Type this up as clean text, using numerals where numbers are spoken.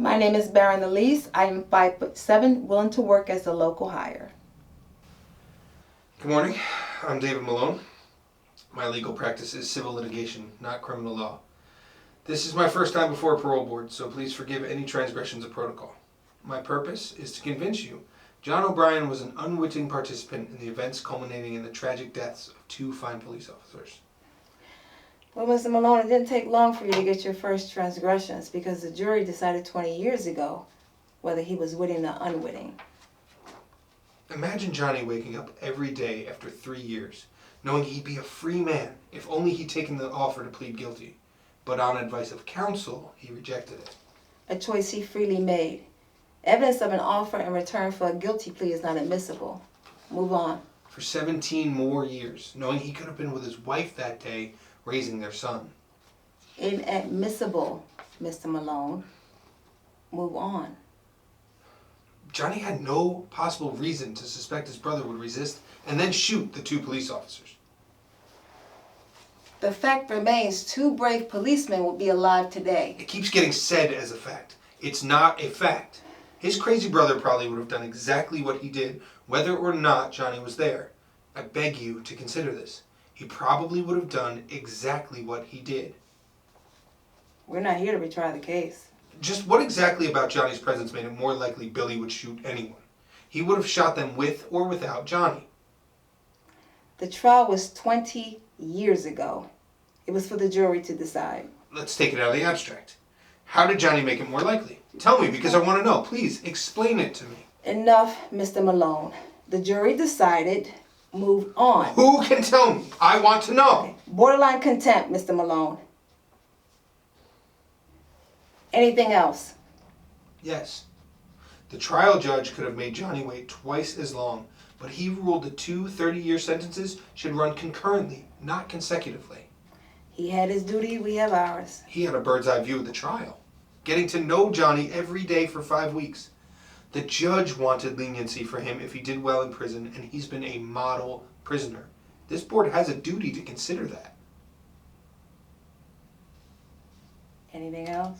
My name is Baron Elise. I am 5'7", willing to work as a local hire. Good morning. I'm David Malone. My legal practice is civil litigation, not criminal law. This is my first time before a parole board, so please forgive any transgressions of protocol. My purpose is to convince you John O'Brien was an unwitting participant in the events culminating in the tragic deaths of two fine police officers. Well, Mr. Malone, it didn't take long for you to get your first transgressions because the jury decided 20 years ago whether he was witting or unwitting. Imagine Johnny waking up every day after 3 years, knowing he'd be a free man if only he'd taken the offer to plead guilty. But on advice of counsel, he rejected it. A choice he freely made. Evidence of an offer in return for a guilty plea is not admissible. Move on. For 17 more years, knowing he could have been with his wife that day, raising their son. Inadmissible, Mr. Malone. Move on. Johnny had no possible reason to suspect his brother would resist and then shoot the two police officers. The fact remains 2 brave policemen would be alive today. It keeps getting said as a fact. It's not a fact. His crazy brother probably would have done exactly what he did, whether or not Johnny was there. I beg you to consider this. He probably would have done exactly what he did. We're not here to retry the case. Just what exactly about Johnny's presence made it more likely Billy would shoot anyone? He would have shot them with or without Johnny. The trial was 20 years ago. It was for the jury to decide. Let's take it out of the abstract. How did Johnny make it more likely? Tell me, because I want to know. Please, explain it to me. Enough, Mr. Malone. The jury decided. Move on. Who can tell me? I want to know. Okay. Borderline contempt, Mr. Malone. Anything else? Yes. The trial judge could have made Johnny wait twice as long, but he ruled the 2 30-year sentences should run concurrently, not consecutively. He had his duty, we have ours. He had a bird's eye view of the trial, getting to know Johnny every day for 5 weeks. The judge wanted leniency for him if he did well in prison, and he's been a model prisoner. This board has a duty to consider that. Anything else?